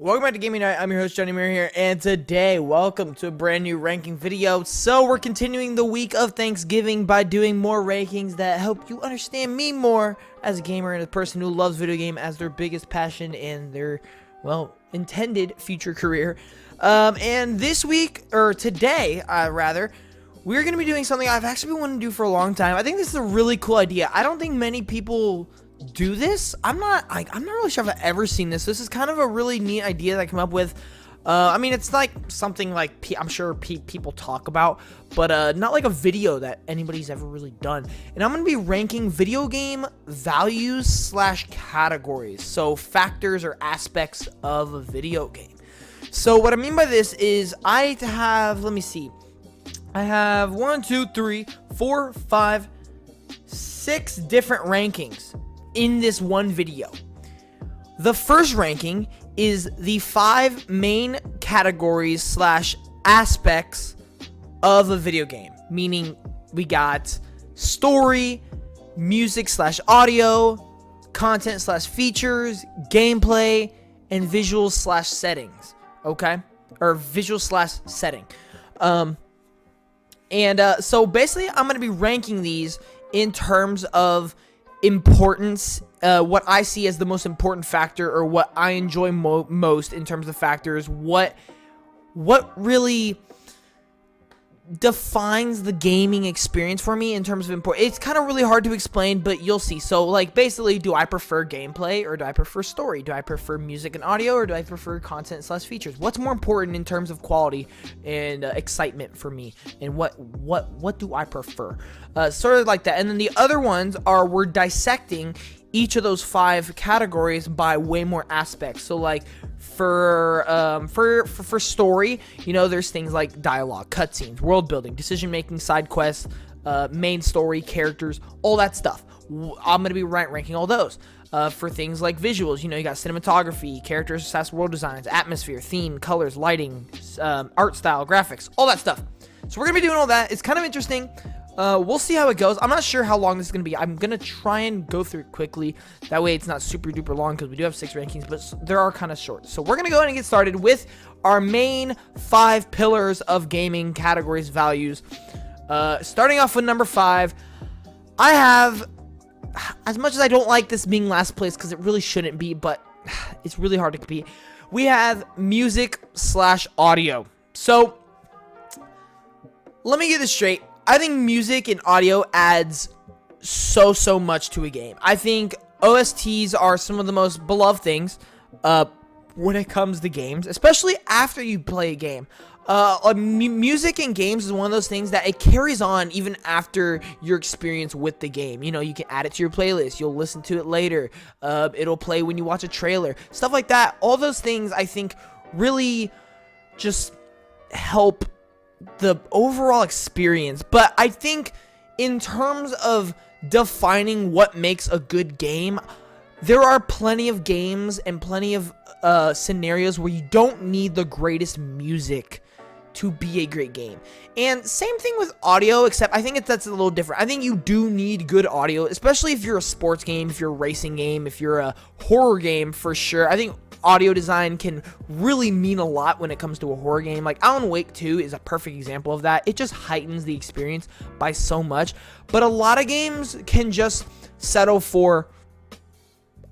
Welcome back to Gaming Night. I'm your host, G.A.M.E.R here, and today, welcome to a brand new ranking video. So, we're continuing the week of Thanksgiving by doing more rankings that help you understand me more as a gamer and a person who loves video game as their biggest passion and their, well, intended future career. And this week, or today, rather, we're going to be doing something I've actually been wanting to do for a long time. I think this is a really cool idea. I don't think many people do this. I'm not really sure if I've ever seen this. This is kind of a really neat idea that I came up with. I mean, it's like something like I'm sure people talk about, but not like a video that anybody's ever really done. And I'm going to be ranking video game values / categories. So factors or aspects of a video game. So what I mean by this is I have, let me see. I have 1, 2, 3, 4, 5, 6 different rankings in this one video. The first ranking is the 5 main categories / aspects of a video game, meaning we got story, music / audio, content / features, gameplay, and visuals / settings. Okay, or visual / setting. So basically, I'm going to be ranking these in terms of importance, what I see as the most important factor, or what I enjoy most in terms of factors, what really defines the gaming experience for me in terms of importance. It's kind of really hard to explain, but you'll see. So, like, basically, do I prefer gameplay, or do I prefer story? Do I prefer music and audio, or do I prefer content / features? What's more important in terms of quality and excitement for me, and what do I prefer? Sort of like that. And then the other ones are, we're dissecting each of those 5 categories by way more aspects. So, like, for story, you know, there's things like dialogue, cutscenes, world building, decision making, side quests, main story, characters, all that stuff. I'm gonna be ranking all those. For things like visuals, you know, you got cinematography, characters, assess world designs, atmosphere, theme, colors, lighting, art style, graphics, all that stuff. So we're gonna be doing all that. It's kind of interesting. We'll see how it goes. I'm not sure how long this is going to be. I'm going to try and go through it quickly. That way it's not super duper long, because we do have 6 rankings, but there are kind of short. So we're going to go ahead and get started with our main 5 pillars of gaming categories values. Starting off with number 5, I have, as much as I don't like this being last place, because it really shouldn't be, but it's really hard to compete, we have music / audio. So let me get this straight. I think music and audio adds so much to a game. I think OSTs are some of the most beloved things when it comes to games, especially after you play a game. Music in games is one of those things that it carries on even after your experience with the game. You know, you can add it to your playlist. You'll listen to it later. It'll play when you watch a trailer. Stuff like that. All those things, I think, really just help the overall experience. But I think in terms of defining what makes a good game, there are plenty of games and plenty of scenarios where you don't need the greatest music to be a great game. And same thing with audio, except I think that's a little different. I think you do need good audio, especially if you're a sports game, if you're a racing game, if you're a horror game, for sure. I think audio design can really mean a lot when it comes to a horror game. Like Alan Wake 2 is a perfect example of that. It just heightens the experience by so much. But a lot of games can just settle for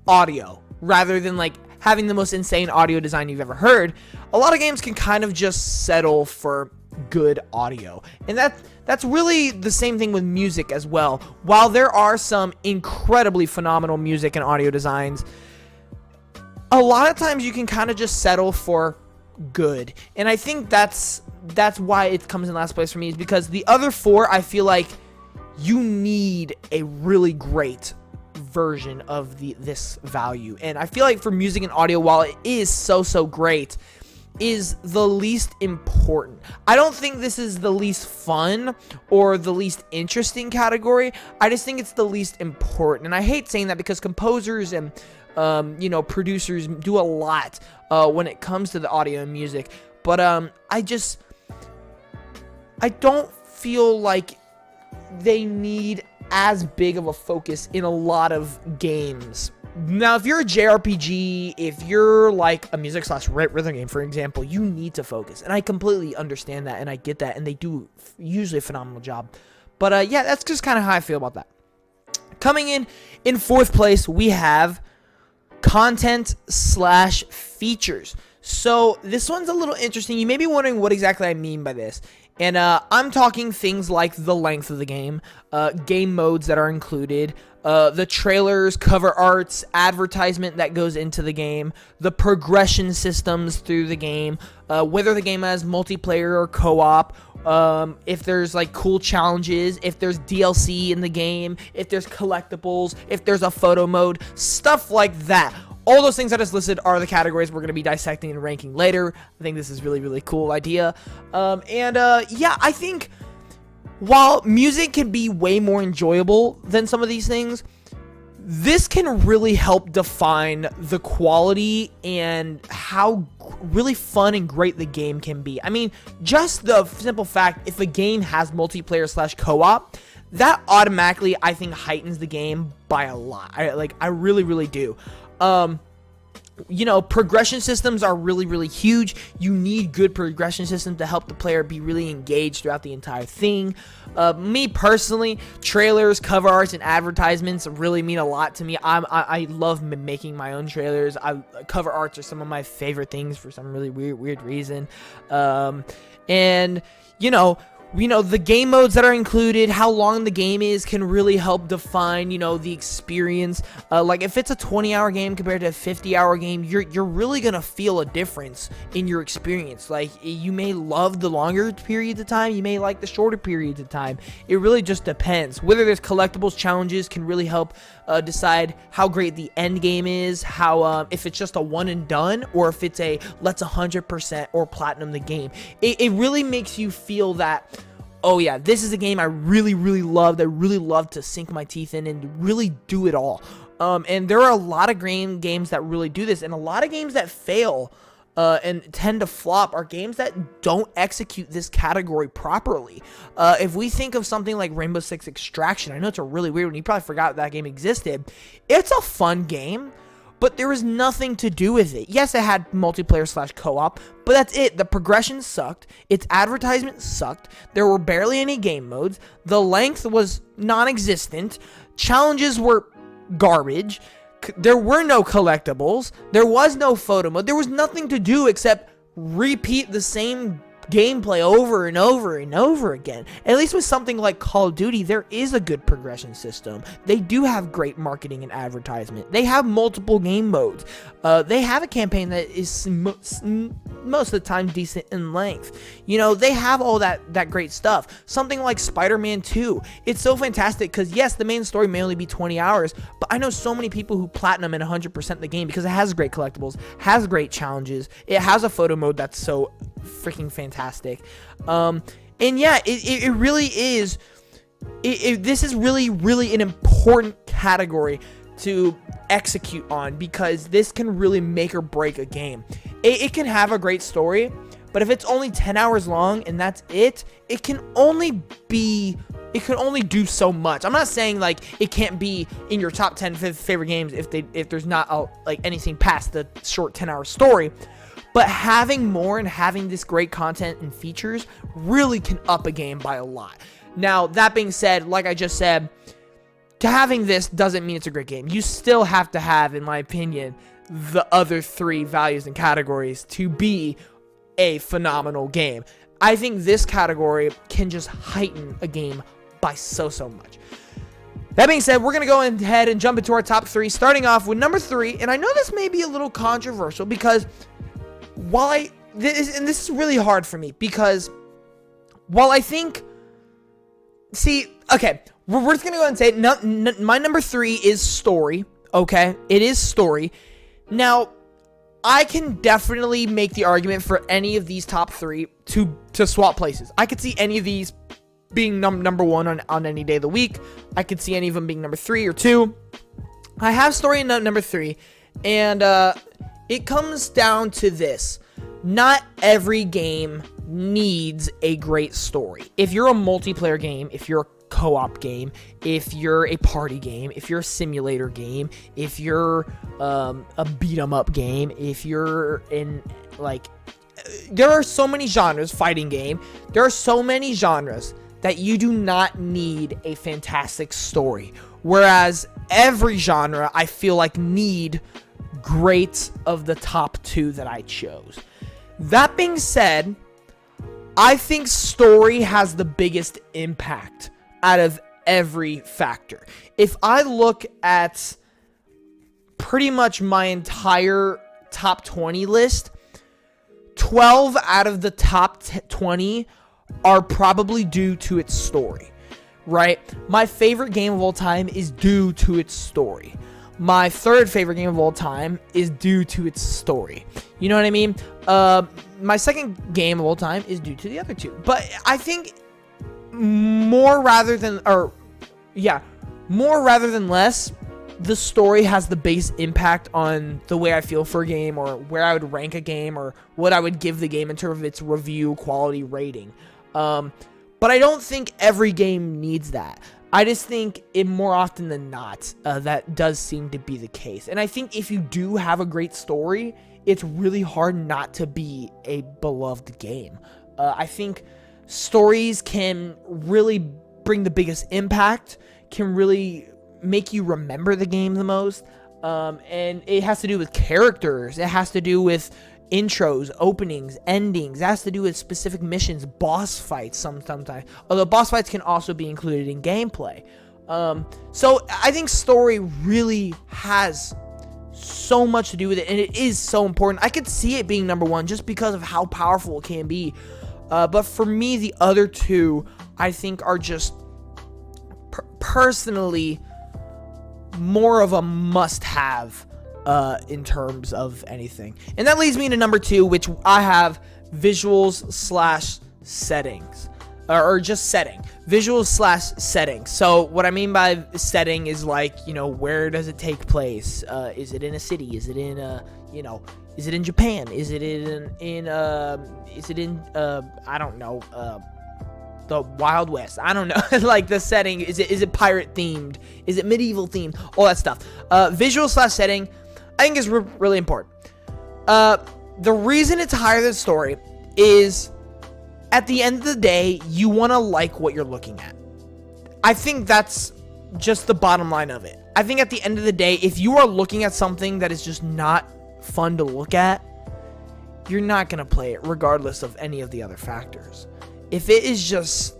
audio rather than like having the most insane audio design you've ever heard. A lot of games can kind of just settle for good audio. And that's really the same thing with music as well. While there are some incredibly phenomenal music and audio designs, a lot of times you can kind of just settle for good. And I think that's why it comes in last place for me, is because the other 4, I feel like you need a really great version of this value. And I feel like for music and audio, while it is so great, is the least important. I don't think this is the least fun or the least interesting category. I just think it's the least important. And I hate saying that, because composers and producers do a lot when it comes to the audio and music. But I don't feel like they need as big of a focus in a lot of games Now, if you're a JRPG, if you're like a music slash rhythm game, for example, you need to focus. And I completely understand that, and I get that, and they do usually a phenomenal job. But yeah, that's just kind of how I feel about that. Coming in fourth place, we have content slash features. So this one's a little interesting. You may be wondering what exactly I mean by this. And I'm talking things like the length of the game modes that are included, the trailers, cover arts, advertisement that goes into the game, the progression systems through the game, whether the game has multiplayer or co-op, if there's like cool challenges, if there's DLC in the game, if there's collectibles, if there's a photo mode, stuff like that. All those things I just listed are the categories we're going to be dissecting and ranking later. I think this is really, really cool idea. Yeah, I think while music can be way more enjoyable than some of these things, this can really help define the quality and how really fun and great the game can be. I mean, just the simple fact, if a game has multiplayer slash co-op, that automatically, I think, heightens the game by a lot. I really, really do. You know, progression systems are really, really huge. You need good progression systems to help the player be really engaged throughout the entire thing. Me personally, trailers, cover arts, and advertisements really mean a lot to me. I love making my own trailers. Cover arts are some of my favorite things for some really weird reason. And the game modes that are included, how long the game is, can really help define, the experience. Like if it's a 20-hour game compared to a 50-hour game, you're really gonna feel a difference in your experience. Like you may love the longer periods of time, you may like the shorter periods of time. It really just depends. Whether there's collectibles, challenges can really help decide how great the end game is, how if it's just a one and done, or if it's a let's 100% or platinum the game. It really makes you feel that, oh yeah, this is a game I really, really loved. I really love to sink my teeth in and really do it all. And there are a lot of games that really do this, and a lot of games that fail and tend to flop are games that don't execute this category properly. If we think of something like Rainbow Six Extraction, I know it's a really weird one. You probably forgot that game existed. It's a fun game, but there was nothing to do with it. Yes, it had multiplayer slash co-op, but that's it. The progression sucked. Its advertisement sucked. There were barely any game modes. The length was non-existent. Challenges were garbage. There were no collectibles. There was no photo mode. There was nothing to do except repeat the same gameplay over and over and over again. At least with something like Call of Duty, there is a good progression system. They do have great marketing and advertisement. They have multiple game modes. They have a campaign that is most of the time decent in length. They have all that great stuff. Something like Spider-Man 2. It's so fantastic because, yes, the main story may only be 20 hours, but I know so many people who platinum and 100% the game because it has great collectibles, has great challenges, it has a photo mode that's so freaking fantastic. And yeah, it really is. This is really, really an important category to execute on because this can really make or break a game. It can have a great story, but if it's only 10 hours long and that's it can only do so much. I'm not saying like it can't be in your top 10 favorite games if there's not anything past the short 10-hour story. But having more and having this great content and features really can up a game by a lot. Now, that being said, like I just said, to having this doesn't mean it's a great game. You still have to have, in my opinion, the other three values and categories to be a phenomenal game. I think this category can just heighten a game by so much. That being said, we're going to go ahead and jump into our top three, starting off with number 3. And I know this may be a little controversial because this is really hard for me because while I think, okay, we're just going to go ahead and say it. My number 3 is story, okay? It is story. Now, I can definitely make the argument for any of these top 3 to swap places. I could see any of these being number 1 on any day of the week. I could see any of them being number 3 or 2. I have story in number 3, and it comes down to this. Not every game needs a great story. If you're a multiplayer game, if you're a co-op game, if you're a party game, if you're a simulator game, if you're a beat 'em up game, if you're in like, there are so many genres. Fighting game, there are so many genres that you do not need a fantastic story, whereas every genre I feel like need great of the top 2 that I chose. That being said, I think story has the biggest impact out of every factor. If I look at pretty much my entire top 20 list, 12 out of the top 20 are probably due to its story, right? My favorite game of all time is due to its story. My third favorite game of all time is due to its story. You know what I mean? My second game of all time is due to the other 2. But I think more rather than less, the story has the biggest impact on the way I feel for a game, or where I would rank a game, or what I would give the game in terms of its review, quality, rating. But I don't think every game needs that. I just think it more often than not, that does seem to be the case. And I think if you do have a great story, it's really hard not to be a beloved game. I think stories can really bring the biggest impact, can really make you remember the game the most. And it has to do with characters. It has to do with intros, openings, endings. It has to do with specific missions, boss fights sometimes. Although boss fights can also be included in gameplay. So I think story really has so much to do with it, and it is so important. I could see it being number 1 just because of how powerful it can be. But for me, the other 2, I think, are just personally more of a must-have in terms of anything. And that leads me to number 2, which I have visuals/settings. Or just setting. Visuals/settings. So what I mean by setting is like, where does it take place? Is it in a city? Is it in is it in Japan? Is it I don't know, the Wild West? I don't know. Like the setting, is it pirate themed? Is it medieval themed? All that stuff. Visual/setting, I think is really important. The reason it's higher than story is, at the end of the day, you want to like what you're looking at. I think that's just the bottom line of it. I think at the end of the day, if you are looking at something that is just not fun to look at, you're not going to play it regardless of any of the other factors. If it is just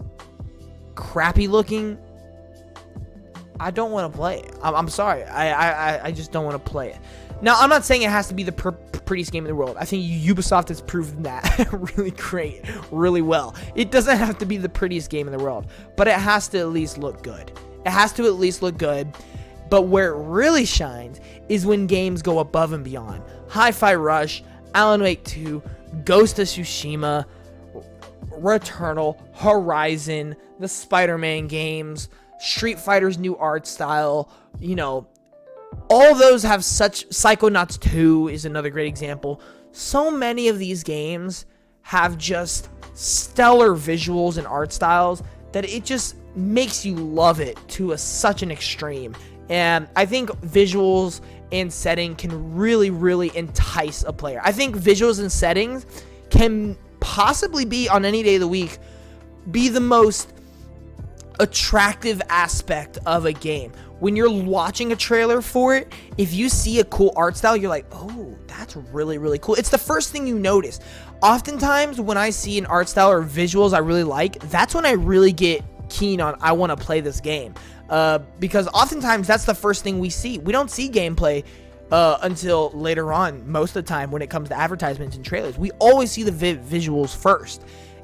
crappy looking, I don't want to play it. I'm sorry. I just don't want to play it. Now, I'm not saying it has to be the prettiest game in the world. I think Ubisoft has proven that really great, really well. It doesn't have to be the prettiest game in the world, but it has to at least look good. It has to at least look good. But where it really shines is when games go above and beyond. Hi-Fi Rush, Alan Wake 2, Ghost of Tsushima, Returnal, Horizon, the Spider-Man games, Street Fighter's new art style, all those have such... Psychonauts 2 is another great example. So many of these games have just stellar visuals and art styles that it just makes you love it to such an extreme. And I think visuals and setting can really, really entice a player. I think visuals and settings can possibly be, on any day of the week, be the most attractive aspect of a game. When you're watching a trailer for it, if you see a cool art style, you're like, oh, that's really, really cool. It's the first thing you notice. Oftentimes, when I see an art style or visuals I really like, that's when I really get keen on, I want to play this game. Because oftentimes, that's the first thing we see. We don't see gameplay until later on, most of the time, when it comes to advertisements and trailers. We always see the visuals first.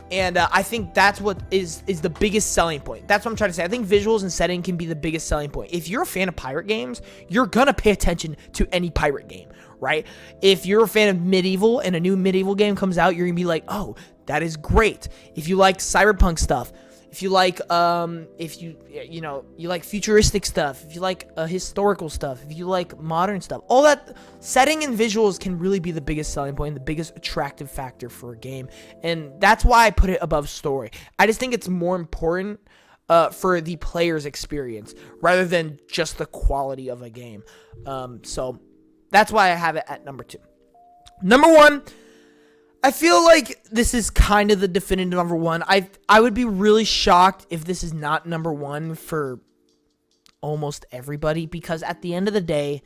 And I think that's what is the biggest selling point. That's what I'm trying to say. I think visuals and setting can be the biggest selling point. If you're a fan of pirate games, you're going to pay attention to any pirate game, right? If you're a fan of medieval and a new medieval game comes out, you're going to be like, oh, that is great. If you like cyberpunk stuff, if you like, you like futuristic stuff, if you like historical stuff, if you like modern stuff, all that setting and visuals can really be the biggest selling point, the biggest attractive factor for a game. And that's why I put it above story. I just think it's more important for the player's experience rather than just the quality of a game. So that's why I have it at number 2. Number 1, I feel like this is kind of the definitive number 1. I would be really shocked if this is not number 1 for almost everybody, because at the end of the day,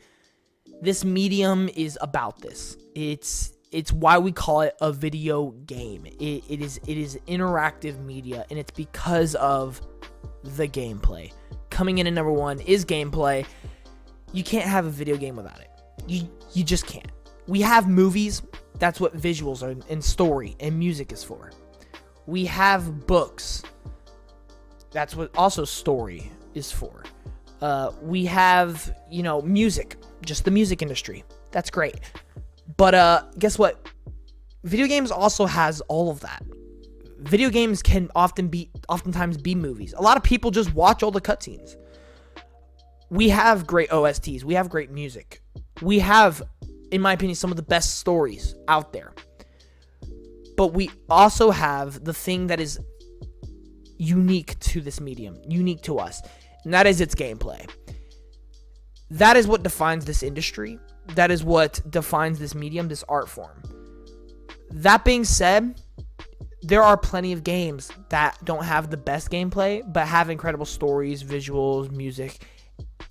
this medium is about this. It's why we call it a video game. It is interactive media, and it's because of the gameplay. Coming in at number 1 is gameplay. You can't have a video game without it. You just can't. We have movies. That's what visuals are, and story and music is for. We have books. That's what also story is for. We have, music, just the music industry. That's great. But guess what? Video games also has all of that. Video games can oftentimes be movies. A lot of people just watch all the cutscenes. We have great OSTs. We have great music. We have, in my opinion, some of the best stories out there. But we also have the thing that is unique to this medium, unique to us, and that is its gameplay. That is what defines this industry. That is what defines this medium, this art form. That being said, there are plenty of games that don't have the best gameplay, but have incredible stories, visuals, music,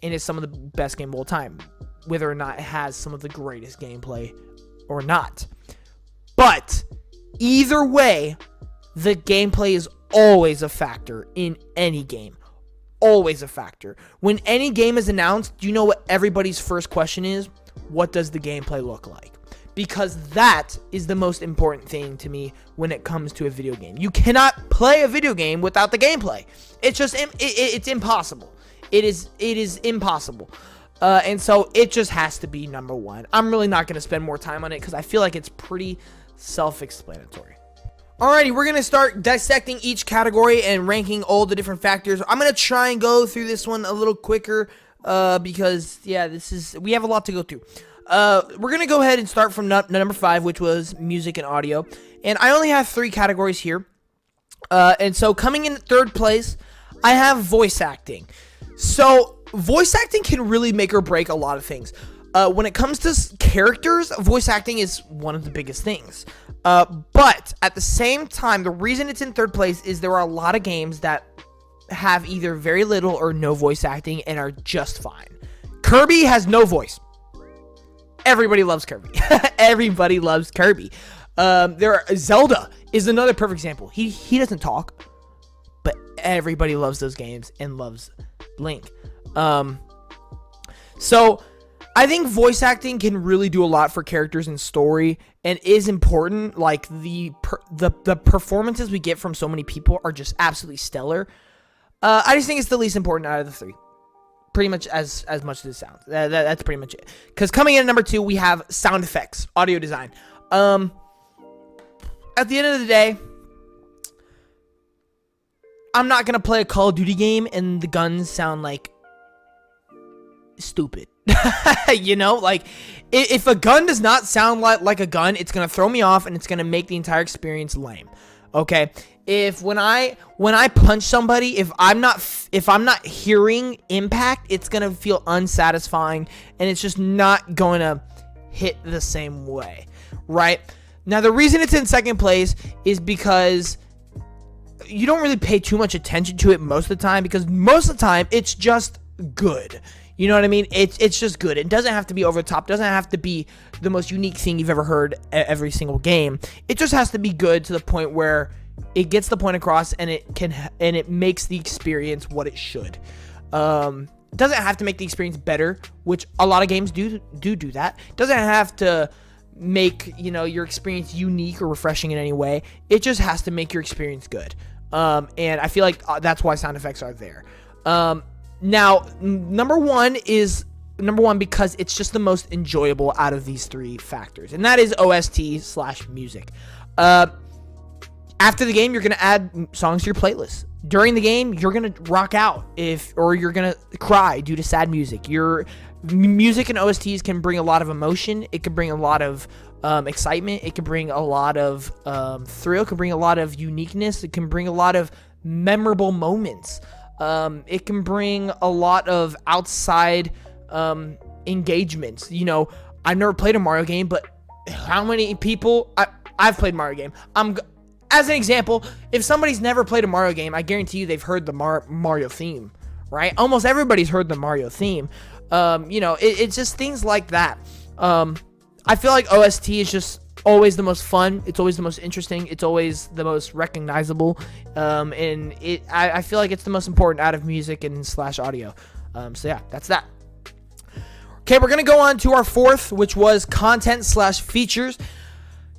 and it's some of the best game of all time, whether or not it has some of the greatest gameplay or not. But either way, the gameplay is always a factor in any game. Always a factor. When any game is announced, do you know what everybody's first question is? What does the gameplay look like? Because that is the most important thing to me when it comes to a video game. You cannot play a video game without the gameplay. It's just it's impossible. It is impossible. And so it just has to be number 1. I'm really not going to spend more time on it because I feel like it's pretty self-explanatory. Alrighty, we're going to start dissecting each category and ranking all the different factors. I'm going to try and go through this one a little quicker because, yeah, we have a lot to go through. We're going to go ahead and start from number 5, which was music and audio. And I only have 3 categories here. And so coming in 3rd place, I have voice acting. So voice acting can really make or break a lot of things. When it comes to characters, voice acting is one of the biggest things. But at the same time, the reason it's in 3rd place is there are a lot of games that have either very little or no voice acting and are just fine. Kirby has no voice. Everybody loves Kirby. Everybody loves Kirby. Zelda is another perfect example. He doesn't talk, but everybody loves those games and loves Link. So I think voice acting can really do a lot for characters and story and is important. Like the performances we get from so many people are just absolutely stellar. I just think it's the least important out of the 3. Pretty much as much as it sounds. That's pretty much it. Because coming in at number 2, we have sound effects, audio design. At the end of the day, I'm not going to play a Call of Duty game and the guns sound like stupid. Like if a gun does not sound like a gun, it's going to throw me off and it's going to make the entire experience lame. Okay? If when I punch somebody, if I'm not hearing impact, it's going to feel unsatisfying and it's just not going to hit the same way, right? Now, the reason it's in 2nd place is because you don't really pay too much attention to it most of the time, because most of the time it's just good. You know what I mean? It's just good. It doesn't have to be over the top. It doesn't have to be the most unique thing you've ever heard every single game. It just has to be good to the point where it gets the point across and it makes the experience what it should. It doesn't have to make the experience better, which a lot of games do that. It doesn't have to make, your experience unique or refreshing in any way. It just has to make your experience good. And I feel like that's why sound effects are there. Now, number one because it's just the most enjoyable out of these 3 factors, and that is OST/music. After the game, you're going to add songs to your playlist. During the game, you're going to rock out or you're going to cry due to sad music. Your music and OSTs can bring a lot of emotion. It can bring a lot of excitement. It can bring a lot of thrill. It can bring a lot of uniqueness. It can bring a lot of memorable moments. It can bring a lot of outside engagements. You know, I've never played a Mario game, but how many people... I've played Mario game. As an example, if somebody's never played a Mario game, I guarantee you they've heard the Mario theme, right? Almost everybody's heard the Mario theme. You know, it's just things like that. I feel like OST is just always the most fun. It's always the most interesting. It's always the most recognizable. And I feel like it's the most important out of music and / audio. So yeah, that's that. Okay, we're going to go on to our fourth, which was content / features.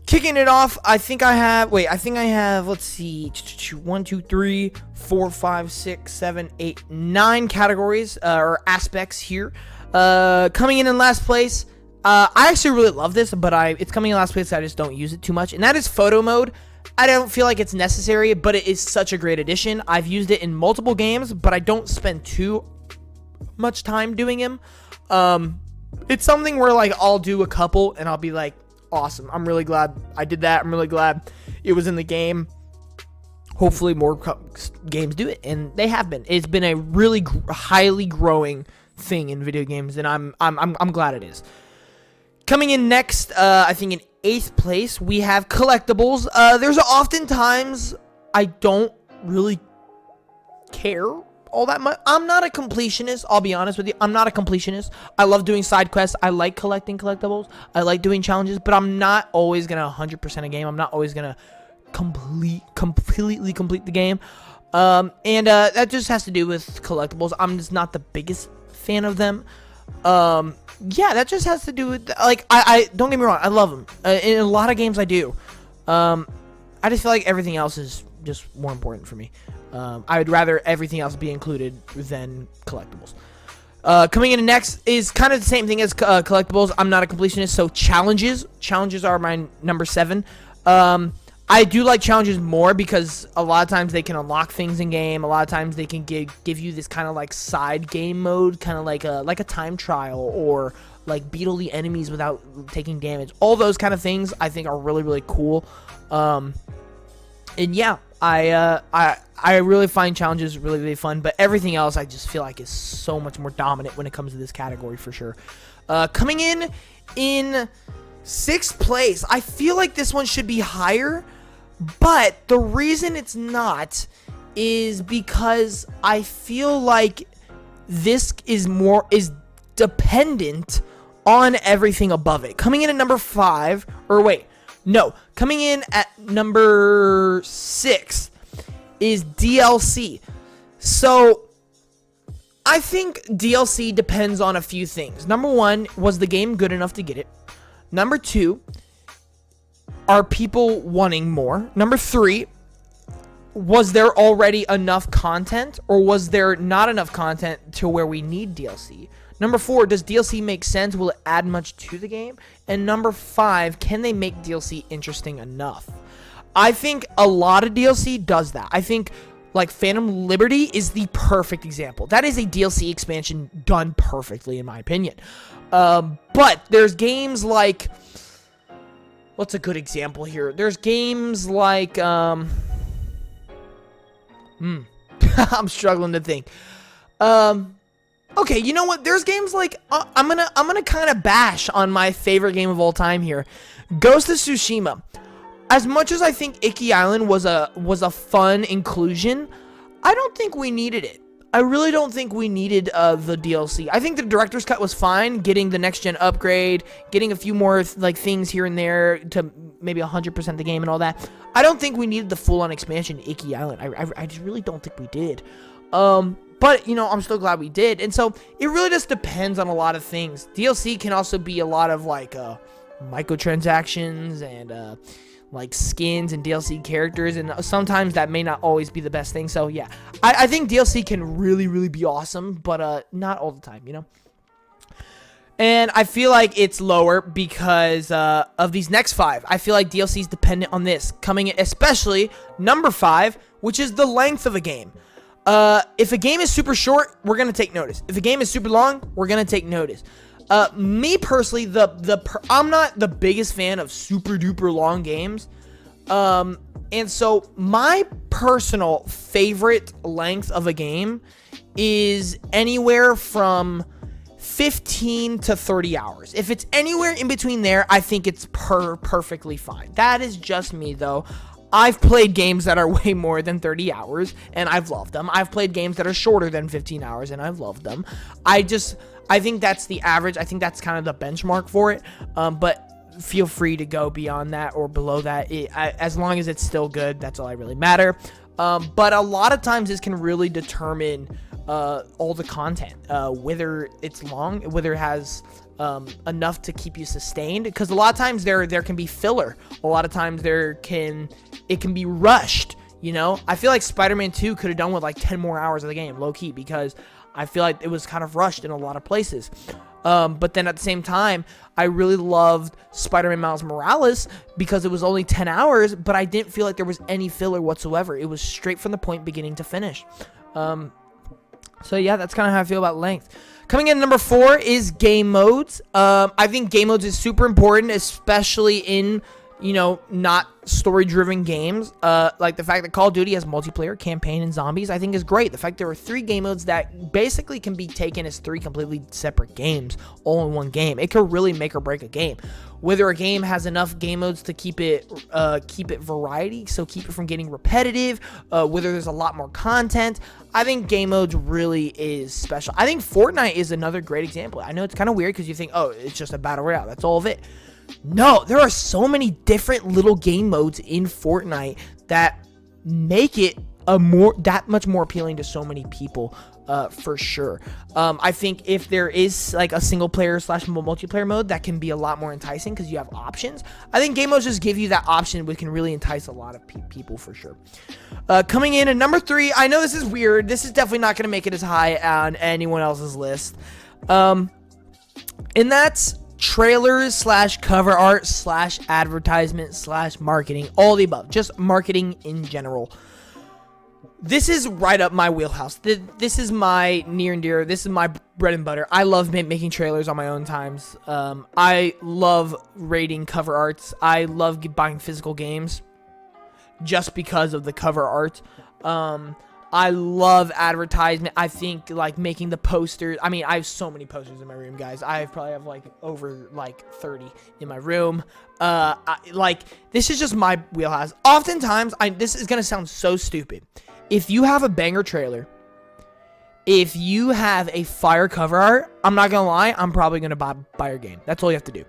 Kicking it off, I think I have, let's see, 1, 2, 3, 4, 5, 6, 7, 8, 9 categories, or aspects here. Coming in last place, I actually really love this, but it's coming in last place, so I just don't use it too much, and that is photo mode. I don't feel like it's necessary, but it is such a great addition. I've used it in multiple games, but I don't spend too much time doing them. It's something where, like, I'll do a couple, and I'll be like, awesome. I'm really glad I did that. I'm really glad it was in the game. Hopefully more games do it, and they have been. It's been a really highly growing thing in video games, and I'm glad it is. Coming in next, I think in 8th place, we have collectibles. There's oftentimes I don't really care all that much. I'm not a completionist, I'll be honest with you. I'm not a completionist. I love doing side quests. I like collecting collectibles. I like doing challenges, but I'm not always gonna 100% a game. I'm not always gonna completely complete the game. That just has to do with collectibles. I'm just not the biggest fan of them. Yeah, that just has to do with, like, I don't get me wrong, I love them. In a lot of games I do. I just feel like everything else is just more important for me. I would rather everything else be included than collectibles. Coming in next is kind of the same thing as collectibles. I'm not a completionist, so challenges. Challenges are my number 7. I do like challenges more because a lot of times they can unlock things in game. A lot of times they can give you this kind of like side game mode, kind of like a time trial, or like beat all the enemies without taking damage. All those kind of things I think are really, really cool. And yeah, I really find challenges really, really fun, but everything else I just feel like is so much more dominant when it comes to this category for sure. Coming in 6th place, I feel like this one should be higher, but the reason it's not is because I feel like this is dependent on everything above it. Coming in at number 5, or wait, no, coming in at number 6 is DLC. So I think DLC depends on a few things. Number 1, was the game good enough to get it? Number 2, are people wanting more? Number 3, was there already enough content, or was there not enough content to where we need DLC? Number 4, does DLC make sense? Will it add much to the game? And number 5, can they make DLC interesting enough? I think a lot of DLC does that. I think like Phantom Liberty is the perfect example. That is a DLC expansion done perfectly, in my opinion. But there's games like, what's a good example here? There's games like, I'm struggling to think. Okay, you know what? There's games like, I'm gonna kind of bash on my favorite game of all time here, Ghost of Tsushima. As much as I think Icky Island was a fun inclusion, I don't think we needed it. I really don't think we needed the DLC. I think the director's cut was fine, getting the next gen upgrade, getting a few more like things here and there to maybe 100% the game and all that. I don't think we needed the full-on expansion to Icky Island. I just really don't think we did. But, you know, I'm still glad we did. And so, it really just depends on a lot of things. DLC can also be a lot of, like, microtransactions and, like, skins and DLC characters. And sometimes that may not always be the best thing. So, yeah. I think DLC can really, really be awesome. But, not all the time, you know? And I feel like it's lower because of these next 5. I feel like DLC is dependent on this. Coming in, especially number 5, which is the length of a game. If a game is super short, we're gonna take notice. If a game is super long, we're gonna take notice. Me personally, I'm not the biggest fan of super duper long games. And so my personal favorite length of a game is anywhere from 15 to 30 hours. If it's anywhere in between there, I think it's perfectly fine. That is just me, though. I've played games that are way more than 30 hours, and I've loved them. I've played games that are shorter than 15 hours, and I've loved them. I think that's the average. I think that's kind of the benchmark for it. But feel free to go beyond that or below that. As long as it's still good, that's all I really matter. But a lot of times this can really determine all the content, whether it's long, whether it has enough to keep you sustained, because a lot of times there can be filler. A lot of times it can be rushed. I feel like Spider-Man 2 could have done with like 10 more hours of the game, low key, because I feel like it was kind of rushed in a lot of places. But then at the same time, I really loved Spider-Man Miles Morales because it was only 10 hours, but I didn't feel like there was any filler whatsoever. It was straight from the point, beginning to finish. So yeah, that's kind of how I feel about length. Coming in number 4 is game modes. I think game modes is super important, especially in not story-driven games. Like the fact that Call of Duty has multiplayer, campaign, and zombies, I think is great. The fact there are 3 game modes that basically can be taken as 3 completely separate games, all in one game. It could really make or break a game. Whether a game has enough game modes to keep it variety, so keep it from getting repetitive, whether there's a lot more content, I think game modes really is special. I think Fortnite is another great example. I know it's kind of weird because you think, oh, it's just a battle royale. That's all of it. No, there are so many different little game modes in Fortnite that make it that much more appealing to so many people, for sure. I think if there is like a single player / multiplayer mode, that can be a lot more enticing because you have options. I think game modes just give you that option, which can really entice a lot of people for sure. Coming in at number 3, I know this is weird. This is definitely not going to make it as high on anyone else's list. And that's trailers / cover art / advertisement / marketing, all the above, just marketing in general. This is right up my wheelhouse. This is my near and dear. This is my bread and butter. I love making trailers on my own times. I love rating cover arts. I love buying physical games just because of the cover art. I love advertisement. I think like making the posters. I mean, I have so many posters in my room, guys. I probably have like over like 30 in my room. This is just my wheelhouse. Oftentimes, this is gonna sound so stupid. If you have a banger trailer, if you have a fire cover art, I'm not gonna lie, I'm probably gonna buy your game. That's all you have to do.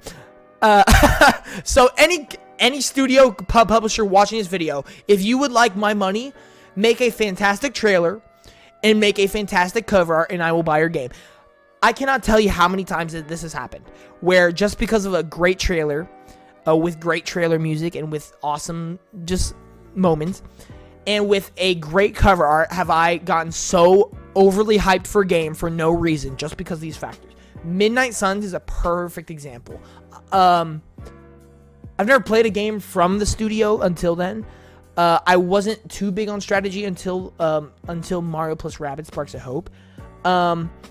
So any studio publisher watching this video, if you would like my money, make a fantastic trailer and make a fantastic cover art, and I will buy your game. I cannot tell you how many times this has happened, where just because of a great trailer, with great trailer music and with awesome just moments, and with a great cover art, have I gotten so overly hyped for a game for no reason, just because of these factors. Midnight Suns is a perfect example. I've never played a game from the studio until then. I wasn't too big on strategy until Mario plus Rabbids Sparks of Hope. But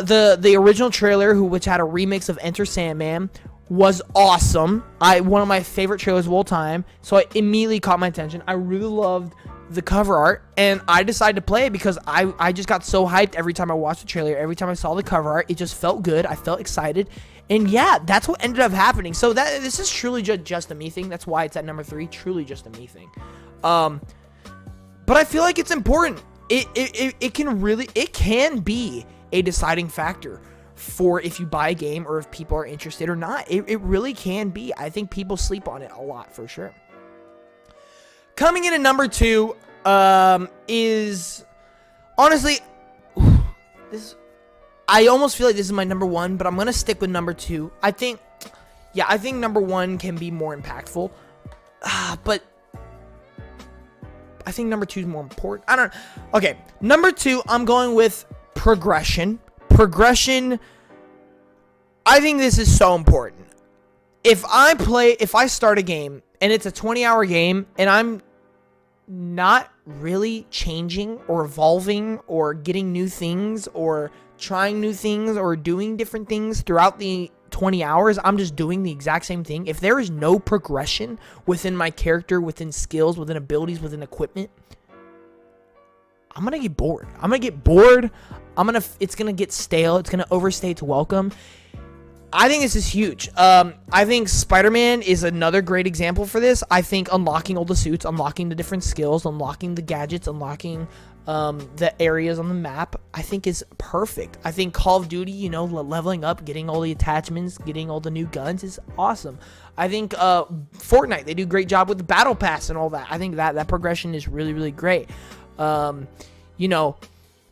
the original trailer, which had a remix of Enter Sandman, was awesome. One of my favorite trailers of all time. So it immediately caught my attention. I really loved the cover art, and I decided to play it because I just got so hyped every time I watched the trailer. Every time I saw the cover art, it just felt good. I felt excited. And yeah, that's what ended up happening. So this is truly just a me thing. That's why it's at number 3. Truly just a me thing. But I feel like it's important. It can be a deciding factor for if you buy a game or if people are interested or not. It really can be. I think people sleep on it a lot for sure. Coming in at number 2 is honestly this. I almost feel like this is my number 1, but I'm gonna stick with number 2. I think number 1 can be more impactful, but I think number 2 is more important. I don't know. Okay, number 2, I'm going with progression. Progression. I think this is so important. If I start a game and it's a 20-hour game and I'm not really changing or evolving or getting new things or trying new things or doing different things throughout the 20 hours, I'm just doing the exact same thing. If there is no progression within my character, within skills, within abilities, within equipment, I'm going to get bored. It's going to get stale. It's going to overstay its welcome. I think this is huge. I think Spider-Man is another great example for this. I think unlocking all the suits, unlocking the different skills, unlocking the gadgets, unlocking the areas on the map, I think is perfect. I think Call of Duty, leveling up, getting all the attachments, getting all the new guns is awesome. I think Fortnite, they do a great job with the Battle Pass and all that. I think that progression is really, really great.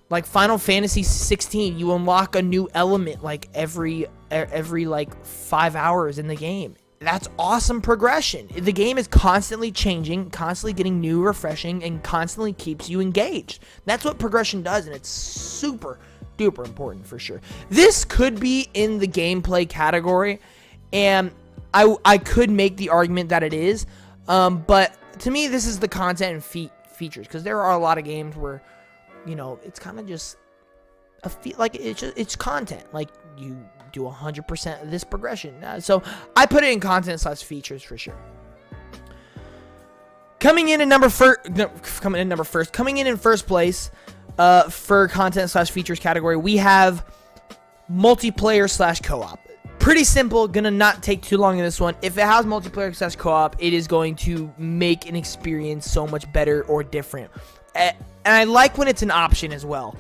Like Final Fantasy 16, you unlock a new element like every like 5 hours in the game. That's awesome progression. The game is constantly changing, constantly getting new, refreshing, and constantly keeps you engaged. That's what progression does, and it's super duper important for sure. This could be in the gameplay category, and I could make the argument that it is, but to me, this is the content and features, because there are a lot of games where it's kind of just it's content. Like, you do 100% of this progression. So I put it in content / features for sure. Coming in in first place for content / features category, we have multiplayer / co-op. Pretty simple, gonna not take too long in this one. If it has multiplayer / co-op, it is going to make an experience so much better or different. And I like when it's an option as well.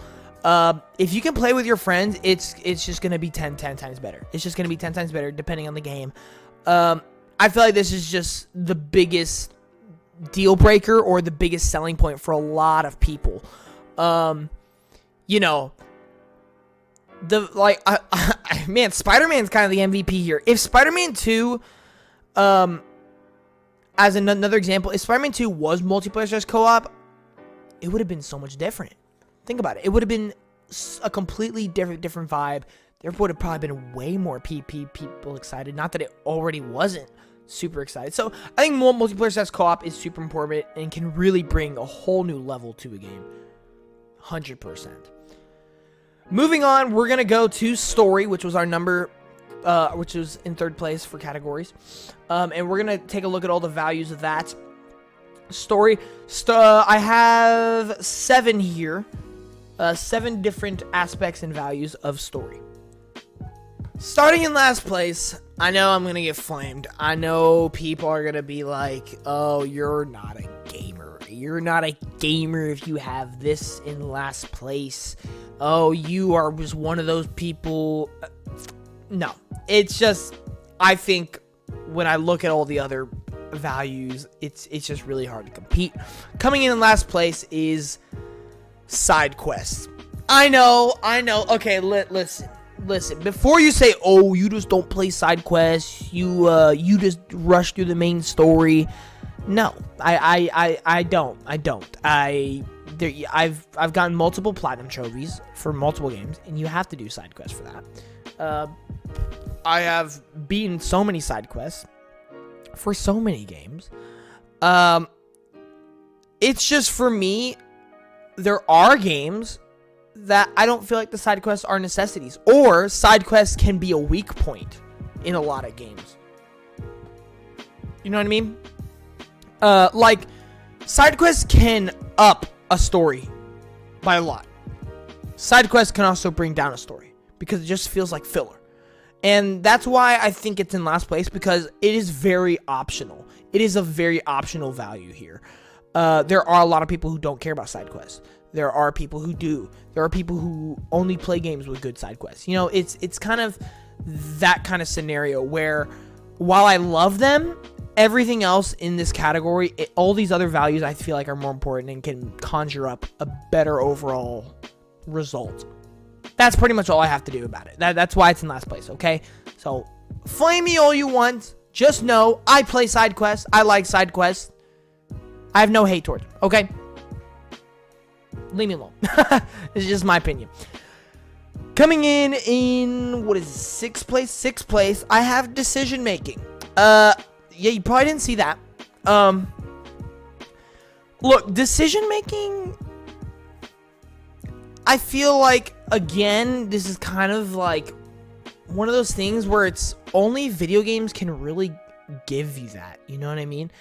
If you can play with your friends, it's just going to be 10 times better. It's just going to be 10 times better depending on the game. I feel like this is just the biggest deal breaker or the biggest selling point for a lot of people. Man, Spider-Man's kind of the MVP here. If Spider-Man 2, as another example, if Spider-Man 2 was multiplayer / co-op, it would have been so much different. Think about it. It would have been a completely different vibe. There would have probably been way more people excited. Not that it already wasn't super excited. So I think more multiplayer / co-op is super important and can really bring a whole new level to a game. 100%. Moving on, we're gonna go to story, which was our number, which was in third place for categories, and we're gonna take a look at all the values of that. Story. I have 7 here. 7 different aspects and values of story. Starting in last place, I know I'm gonna get flamed. I know people are gonna be like, oh, you're not a gamer. You're not a gamer if you have this in last place. Oh, you are just one of those people. No, it's just, I think when I look at all the other values, it's just really hard to compete. Coming in last place is side quests. I know. Okay, listen. Before you say, "Oh, you just don't play side quests. You just rush through the main story." No, I don't. I've gotten multiple platinum trophies for multiple games, and you have to do side quests for that. I have beaten so many side quests for so many games. It's just, for me, there are games that I don't feel like the side quests are necessities, or side quests can be a weak point in a lot of games. You know what I mean? Like, side quests can up a story by a lot. Side quests can also bring down a story because it just feels like filler. And that's why I think it's in last place, because it is very optional. It is a very optional value here. There are a lot of people who don't care about side quests. There are people who do. There are people who only play games with good side quests. It's kind of that kind of scenario where, while I love them, everything else in this category, all these other values, I feel like are more important and can conjure up a better overall result. That's pretty much all I have to do about it. That's why it's in last place, okay? So, flame me all you want. Just know, I play side quests. I like side quests. I have no hate towards them, okay? Leave me alone. This is just my opinion. Coming in, what is it, 6th place? 6th place, I have decision making. Yeah, you probably didn't see that. Look, decision making, I feel like, again, this is kind of like one of those things where it's only video games can really give you that. You know what I mean?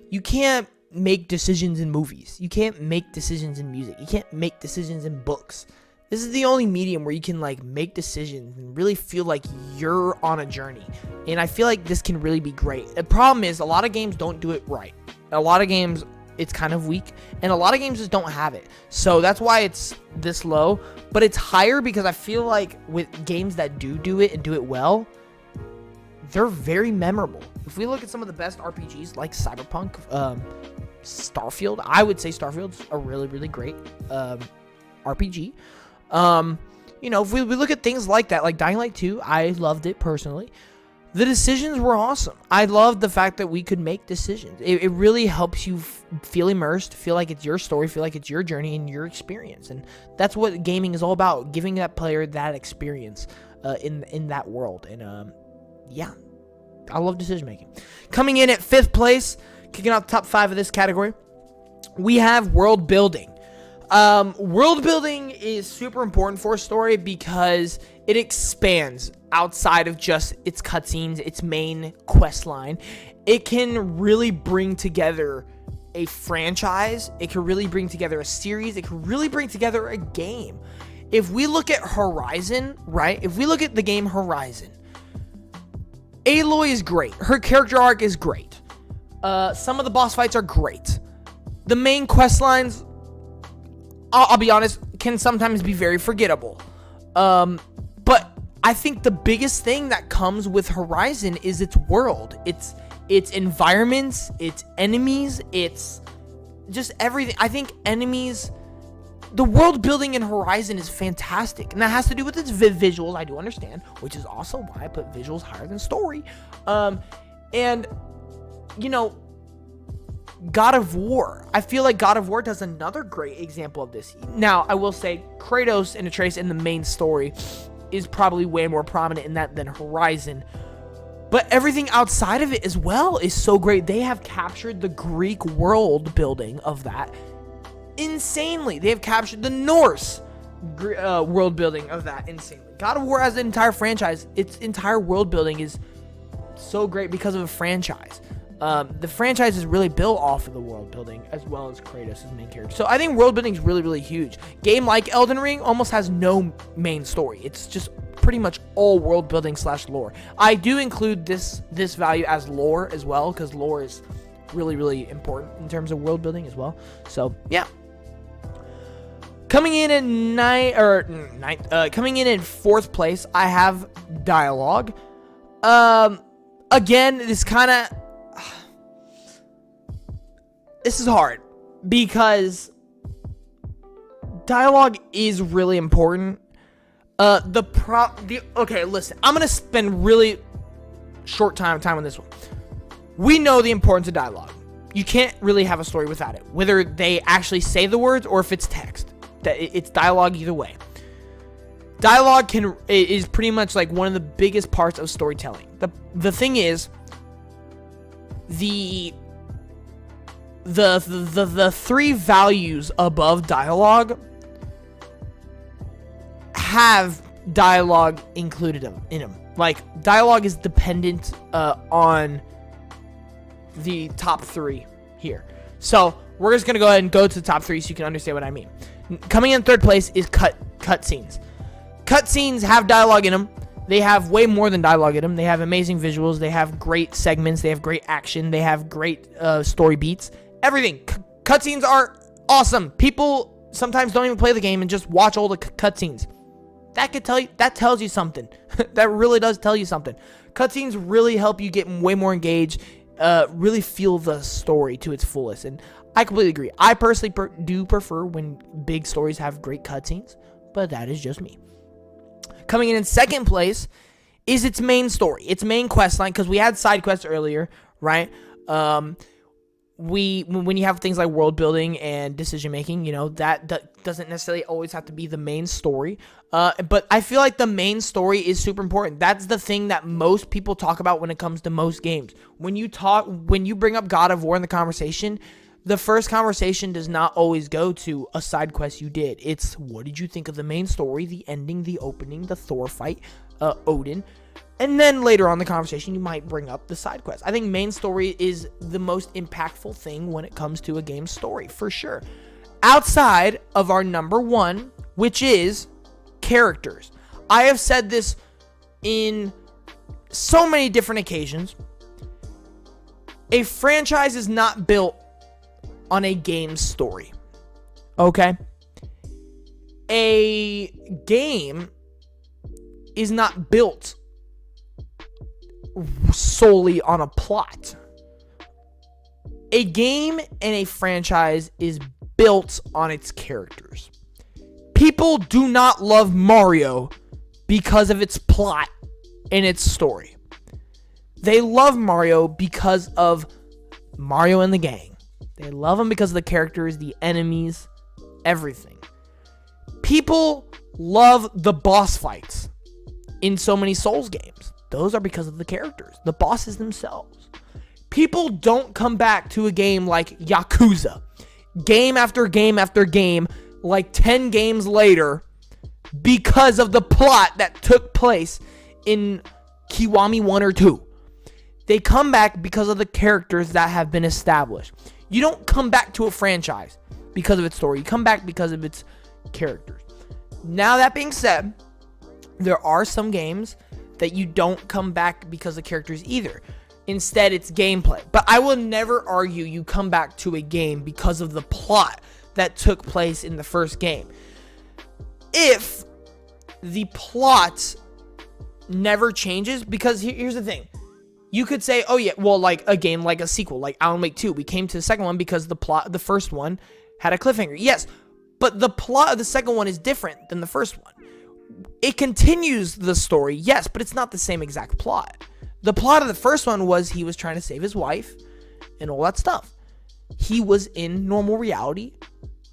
You can't make decisions in movies. You can't make decisions in music. You can't make decisions in books. This is the only medium where you can like make decisions and really feel like you're on a journey. And I feel like this can really be great. The problem is a lot of games don't do it right. A lot of games, it's kind of weak, and a lot of games just don't have it. So that's why it's this low, but it's higher because I feel like with games that do it and do it well, they're very memorable. If we look at some of the best RPGs like Cyberpunk, Starfield, I would say Starfield's a really, really great RPG. If we look at things like that, like Dying Light 2, I loved it personally. The decisions were awesome. I loved the fact that we could make decisions. It really helps you feel immersed, feel like it's your story, feel like it's your journey and your experience. And that's what gaming is all about, giving that player that experience in that world. And yeah, I love decision making. Coming in at 5th place, kicking off the top 5 of this category, we have world building. World building is super important for a story because it expands outside of just its cutscenes, its main quest line. It can really bring together a franchise. It can really bring together a series. It can really bring together a game. If we look at Horizon, right? If we look at the game Horizon, Aloy is great. Her character arc is great. Some of the boss fights are great. The main quest lines, I'll be honest, can sometimes be very forgettable. But I think the biggest thing that comes with Horizon is its world. Its environments, its enemies, it's just everything. I think the world building in Horizon is fantastic. And that has to do with its visuals, I do understand, which is also why I put visuals higher than story. God of War. I feel like God of War does another great example of this. Now, I will say Kratos and Atreus in the main story is probably way more prominent in that than Horizon. But everything outside of it as well is so great. They have captured the Greek world building of that insanely. They have captured the Norse world building of that insanely. God of War as an entire franchise, its entire world building is so great because of a franchise. The franchise is really built off of the world building as well as Kratos' main character. So I think world building is really, really huge. Game like Elden Ring almost has no main story. It's just pretty much all world building / lore. I do include this value as lore as well because lore is really, really important in terms of world building as well. So yeah. Coming in at coming in 4th place, I have dialogue. Again, this is hard because dialogue is really important. Okay, listen, I'm gonna spend really short time on this one. We know the importance of dialogue. You can't really have a story without it, whether they actually say the words or if it's text. It's dialogue either way. Dialogue is pretty much like one of the biggest parts of storytelling. The thing is, the 3 values above dialogue have dialogue included in them. Like, dialogue is dependent on the top 3 here. So we're just gonna go ahead and go to the top 3 so you can understand what I mean. Coming in 3rd place is cutscenes. Cutscenes have dialogue in them. They have way more than dialogue in them. They have amazing visuals. They have great segments. They have great action. They have great story beats. Everything. Cutscenes are awesome. People sometimes don't even play the game and just watch all the cutscenes. That tells you something. That really does tell you something. Cutscenes really help you get way more engaged, really feel the story to its fullest. And I completely agree. I personally do prefer when big stories have great cutscenes, but that is just me. Coming in 2nd place is its main story, its main quest line, because we had side quests earlier, right? When you have things like world building and decision making, that doesn't necessarily always have to be the main story. But I feel like the main story is super important. That's the thing that most people talk about when it comes to most games. When you bring up God of War in the conversation, the first conversation does not always go to a side quest you did. It's what did you think of the main story, the ending, the opening, the Thor fight, Odin. And then later on in the conversation, you might bring up the side quest. I think main story is the most impactful thing when it comes to a game's story, for sure. Outside of our number one, which is characters. I have said this in so many different occasions. A franchise is not built on a game's story. Okay? A game is not built solely on a plot. A game and a franchise is built on its characters. People do not love Mario because of its plot and its story. They love Mario because of Mario and the gang. They love him because of the characters, the enemies, everything. People love the boss fights in so many Souls games. Those are because of the characters, the bosses themselves. People don't come back to a game like Yakuza, game after game after game, like 10 games later, because of the plot that took place in Kiwami 1 or 2. They come back because of the characters that have been established. You don't come back to a franchise because of its story. You come back because of its characters. Now, that being said, there are some games that you don't come back because of characters either. Instead, it's gameplay. But I will never argue you come back to a game because of the plot that took place in the first game. If the plot never changes, because here's the thing. You could say, oh yeah, well, like a game like a sequel, like Alan Wake 2. We came to the second one because the first one had a cliffhanger. Yes, but the plot of the second one is different than the first one. It continues the story, yes, but it's not the same exact plot. The plot of the first one was he was trying to save his wife and all that stuff. He was in normal reality.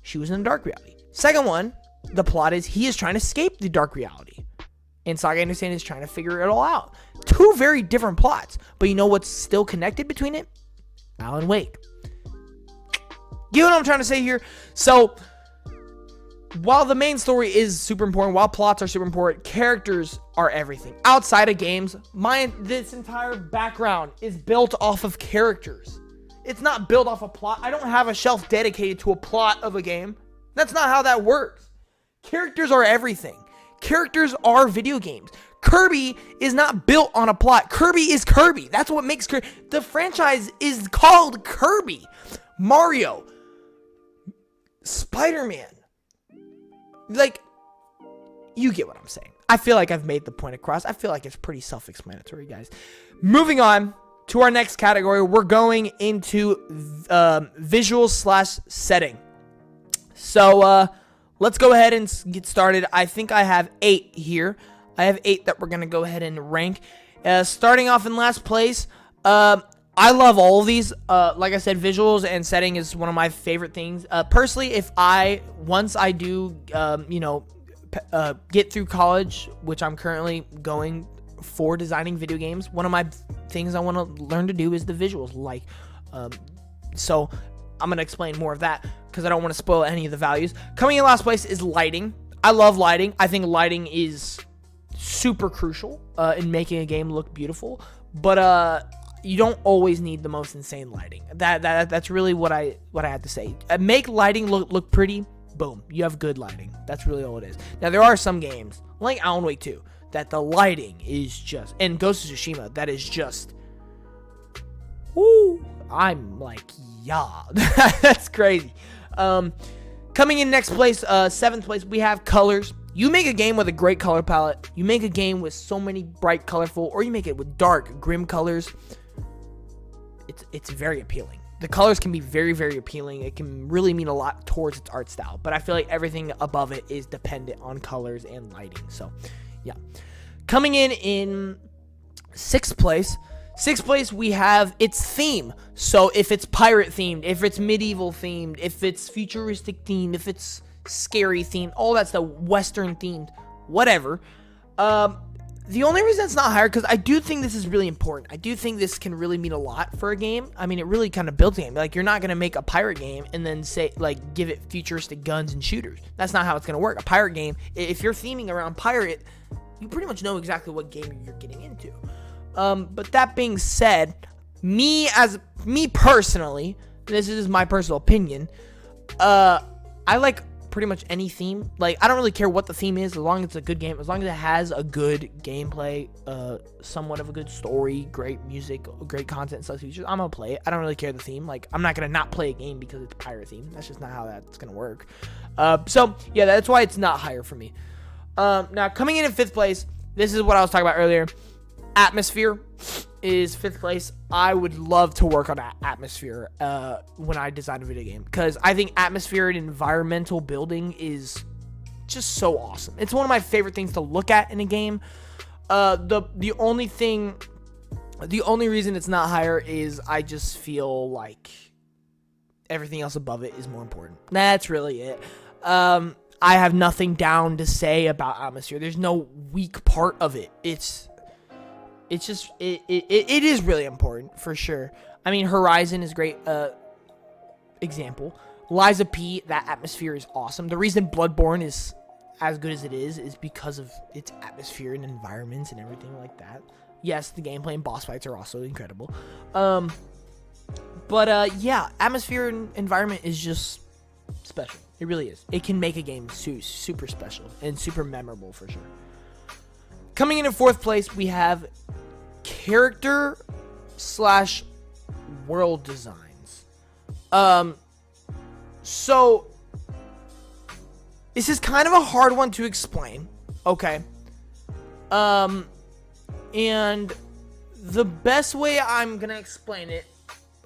She was in dark reality. Second one, the plot is he is trying to escape the dark reality. And Saga Anderson is trying to figure it all out. Two very different plots. But you know what's still connected between it? Alan Wake. You know what I'm trying to say here? So, while the main story is super important, while plots are super important, characters are everything. Outside of games, this entire background is built off of characters. It's not built off a plot. I don't have a shelf dedicated to a plot of a game. That's not how that works. Characters are everything. Characters are video games. Kirby is not built on a plot. Kirby is Kirby. That's what makes Kirby. The franchise is called Kirby. Mario. Spider-Man. Like, you get what I'm saying. I feel like I've made the point across. I feel like it's pretty self-explanatory, guys. Moving on to our next category, we're going into visuals/setting. So, let's go ahead and get started. I think I have 8 here. I have 8 that we're going to go ahead and rank. Starting off in last place, I love all of these. Like I said, visuals and setting is one of my favorite things. Personally, once I do, get through college, which I'm currently going for designing video games, one of my things I want to learn to do is the visuals. So I'm going to explain more of that because I don't want to spoil any of the values. Coming in last place is lighting. I love lighting. I think lighting is super crucial in making a game look beautiful. But you don't always need the most insane lighting. That's really what I have to say. Make lighting look pretty. Boom, you have good lighting. That's really all it is. Now there are some games like Alan Wake 2 that the lighting is just, and Ghost of Tsushima, that is just, woo. I'm like, yeah, that's crazy. Coming in next place, 7th place, we have colors. You make a game with a great color palette. You make a game with so many bright, colorful, or you make it with dark, grim colors. It's very appealing. The colors can be very, very appealing. It can really mean a lot towards its art style. But I feel like everything above it is dependent on colors and lighting. So, yeah. Coming in 6th place. 6th place, we have its theme. So if it's pirate themed, if it's medieval themed, if it's futuristic themed, if it's scary themed, all that stuff, Western themed, whatever. The only reason it's not higher, because I do think this is really important. I do think this can really mean a lot for a game. I mean, it really kind of builds a game. Like, you're not going to make a pirate game and then say, like, give it futuristic guns and shooters. That's not how it's going to work. A pirate game, if you're theming around pirate, you pretty much know exactly what game you're getting into. But that being said, me personally, this is my personal opinion, I like pretty much any theme. Like, I don't really care what the theme is, as long as it's a good game, as long as it has a good gameplay, somewhat of a good story, great music, great content, stuff, features. I'm gonna play it. I don't really care the theme. Like, I'm not gonna not play a game because it's a pirate theme. That's just not how that's gonna work. So yeah, that's why it's not higher for me. Now coming in 5th place, this is what I was talking about earlier. Atmosphere is 5th place. I would love to work on atmosphere when I design a video game, because I think atmosphere and environmental building is just so awesome. It's one of my favorite things to look at in a game. The only reason it's not higher is I just feel like everything else above it is more important. That's really it. I have nothing down to say about atmosphere. There's no weak part of it. It's just, it is really important, for sure. I mean, Horizon is a great example. Liza P, that atmosphere is awesome. The reason Bloodborne is as good as it is because of its atmosphere and environments and everything like that. Yes, the gameplay and boss fights are also incredible. Yeah, atmosphere and environment is just special. It really is. It can make a game super special and super memorable, for sure. Coming in 4th place, we have character / world designs. So this is kind of a hard one to explain, okay? And the best way I'm gonna explain it,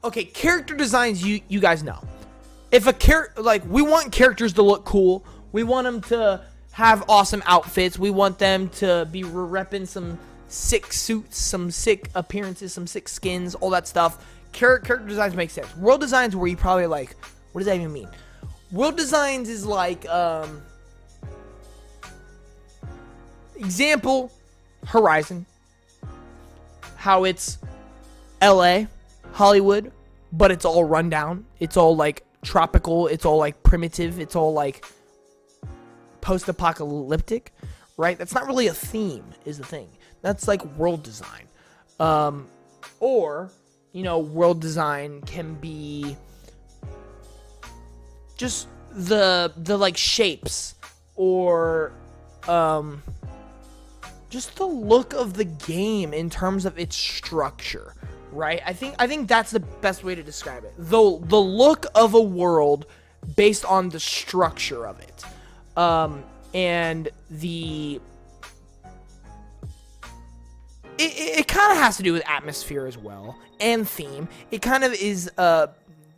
okay, character designs, you guys know. If a character, like, we want characters to look cool, we want them to have awesome outfits, we want them to be repping some sick suits, some sick appearances, some sick skins, all that stuff. Character designs make sense. World designs, where you probably like, what does that even mean? World designs is like, example, Horizon. How it's LA, Hollywood, but it's all run down. It's all like tropical. It's all like primitive. It's all like post-apocalyptic, right? That's not really a theme, is the thing. That's like world design. Or, you know, world design can be just the like shapes, or just the look of the game in terms of its structure, right? I think that's the best way to describe it. The look of a world based on the structure of it. And it kind of has to do with atmosphere as well, and theme. It kind of is,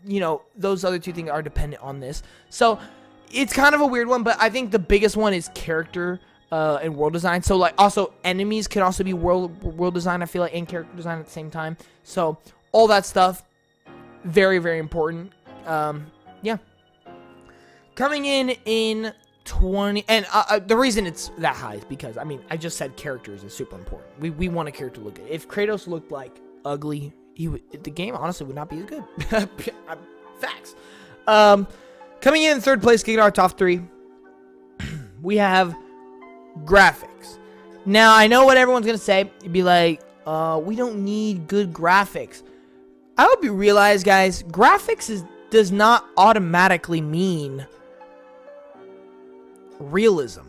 you know, those other two things are dependent on this. So it's kind of a weird one, but I think the biggest one is character and world design. So, like, also enemies can also be world design, I feel like, and character design at the same time. So all that stuff, very, very important. Yeah. Coming in 20, and the reason it's that high is because, I mean, I just said characters is super important. We want a character to look good. If Kratos looked like ugly, the game honestly would not be as good. Facts. Coming in 3rd place, kicking our top 3, we have graphics. Now, I know what everyone's gonna say. You'd be like, we don't need good graphics. I hope you realize, guys, graphics does not automatically mean realism.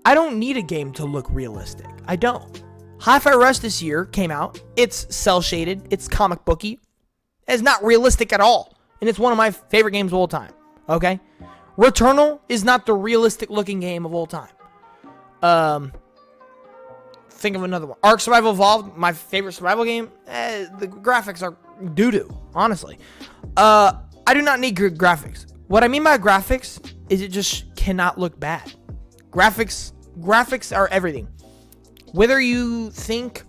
I don't need a game to look realistic. I don't. Hi-Fi Rush this year came out. It's cel-shaded. It's comic booky. It's not realistic at all. And it's one of my favorite games of all time. Okay? Returnal is not the realistic looking game of all time. Think of another one. Ark Survival Evolved, my favorite survival game. The graphics are doo-doo, honestly. I do not need good graphics. What I mean by graphics is it just cannot look bad. Graphics are everything. Whether you think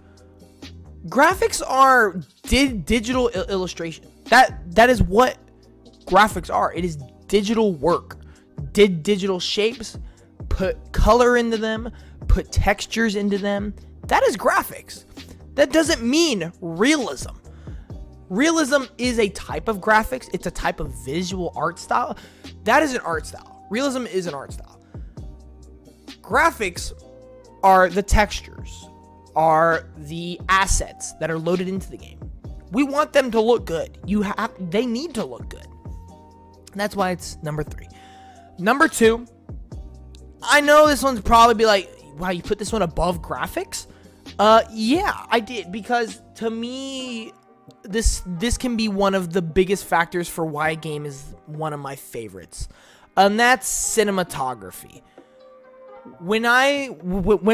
graphics are digital illustration, that is what graphics are. It is digital work. Digital shapes, put color into them, put textures into them. That is graphics. That doesn't mean realism. Realism is a type of graphics. It's a type of visual art style. That is an art style. Realism is an art style. Graphics are the textures, are the assets that are loaded into the game. We want them to look good. They need to look good. And that's why it's number 3. Number 2, I know this one's probably be like, wow, you put this one above graphics? Yeah, I did, because to me, this can be one of the biggest factors for why a game is one of my favorites. And that's cinematography. When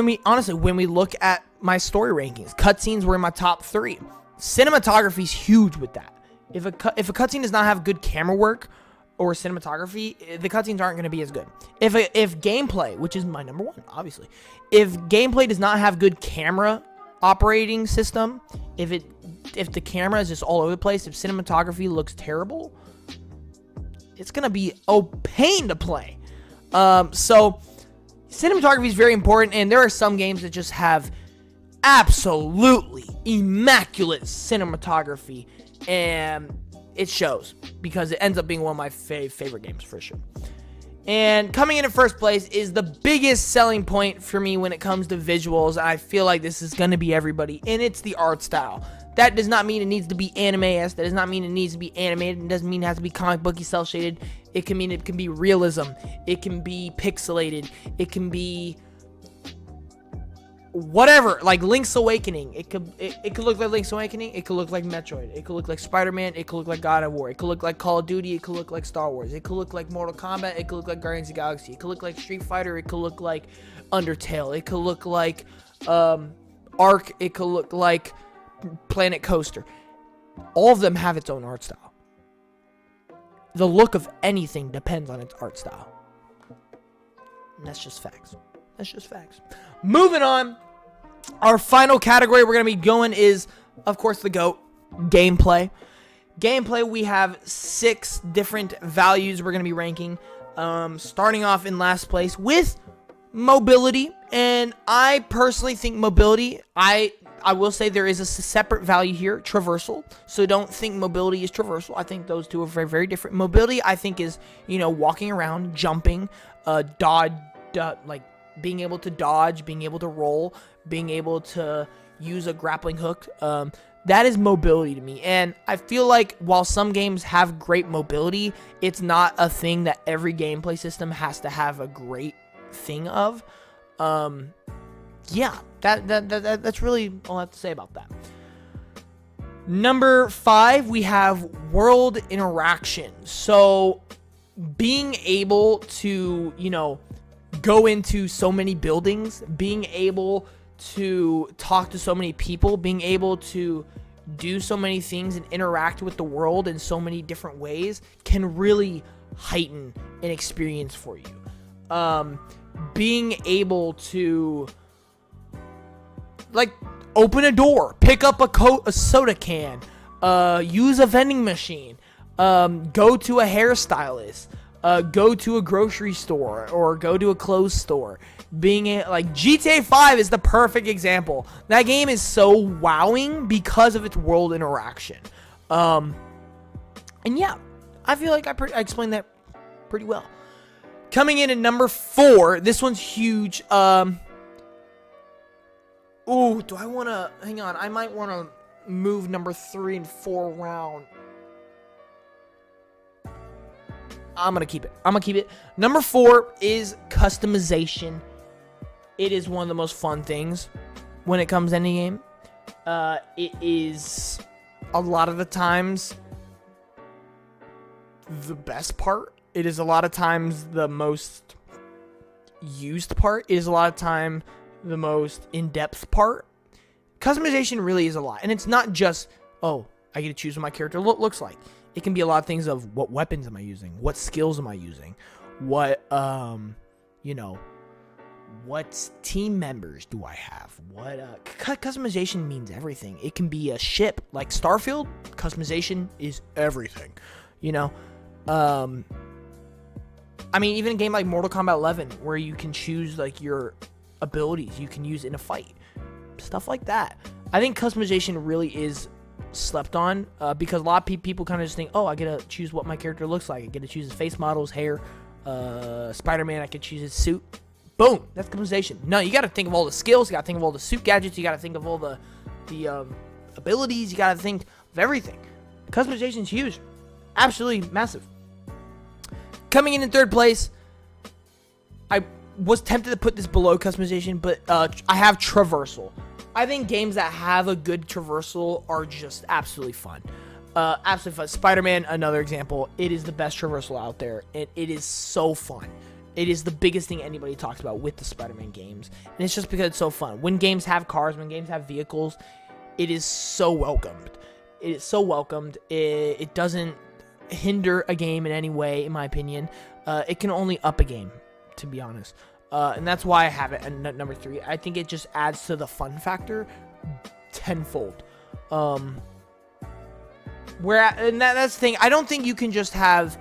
we look at my story rankings, cutscenes were in my top 3. Cinematography is huge with that. If a cutscene does not have good camera work or cinematography, the cutscenes aren't going to be as good. If gameplay, which is my number 1, obviously, if gameplay does not have good camera operating system, if the camera is just all over the place, if cinematography looks terrible, it's going to be a pain to play. So cinematography is very important, and there are some games that just have absolutely immaculate cinematography, and it shows because it ends up being one of my favorite games for sure. And coming in at first place is the biggest selling point for me when it comes to visuals. I feel like this is going to be everybody, and it's the art style. That does not mean it needs to be anime-esque. That does not mean it needs to be animated. It doesn't mean it has to be comic booky, cel-shaded. It can mean it can be realism. It can be pixelated. It can be whatever, like Link's Awakening. It could look like Link's Awakening. It could look like Metroid. It could look like Spider-Man. It could look like God of War. It could look like Call of Duty. It could look like Star Wars. It could look like Mortal Kombat. It could look like Guardians of the Galaxy. It could look like Street Fighter. It could look like Undertale. It could look like Ark. It could look like Planet Coaster. All of them have its own art style. The look of anything depends on its art style. And that's just facts. Moving on. Our final category we're going to be going is, of course, the GOAT, gameplay. Gameplay, we have 6 different values we're going to be ranking. Starting off in last place with mobility. And I personally think mobility, I will say there is a separate value here, traversal. So don't think mobility is traversal. I think those two are very, very different. Mobility, I think, is, walking around, jumping, like being able to dodge, being able to roll, being able to use a grappling hook. That is mobility to me. And I feel like while some games have great mobility, it's not a thing that every gameplay system has to have a great thing of. Yeah, that's really all I have to say about that. Number 5, we have world interaction. So being able to, go into so many buildings, being able to talk to so many people, being able to do so many things and interact with the world in so many different ways can really heighten an experience for you. Being able to, like, open a door, pick up a soda can, use a vending machine, go to a hairstylist, go to a grocery store, or go to a clothes store. Like GTA 5 is the perfect example. That game is so wowing because of its world interaction. And yeah, I feel like I explained that pretty well. Coming in at number 4, this one's huge. Do I want to... Hang on, I might want to move number 3 and 4 around. I'm going to keep it. Number 4 is customization. It is one of the most fun things when it comes to any game. It is a lot of the times the best part. It is a lot of times the most used part. It is a lot of time the most in-depth part. Customization really is a lot. And it's not just, I get to choose what my character looks like. It can be a lot of things of what weapons am I using? What skills am I using? What team members do I have? Customization means everything. It can be a ship like Starfield. Customization is everything. Even a game like Mortal Kombat 11, where you can choose like your abilities you can use in a fight, stuff like that. I think customization really is slept on because a lot of people kind of just think, I get to choose what my character looks like. I get to choose his face model, his hair. Spider-Man, I could choose his suit. Boom, that's customization. No, you got to think of all the skills. You got to think of all the suit gadgets. You got to think of all the abilities. You got to think of everything. Customization is huge, absolutely massive. Coming in third place, I was tempted to put this below customization, but I have traversal. I think games that have a good traversal are just absolutely fun. Absolutely fun. Spider-Man, another example. It is the best traversal out there, and it is so fun. It is the biggest thing anybody talks about with the Spider-Man games, and it's just because it's so fun. When games have cars, when games have vehicles, it is so welcomed. It is so welcomed. It doesn't hinder a game in any way, in my opinion. It can only up a game, to be honest. And that's why I have it at number 3. I think it just adds to the fun factor tenfold. And that's the thing. I don't think you can just have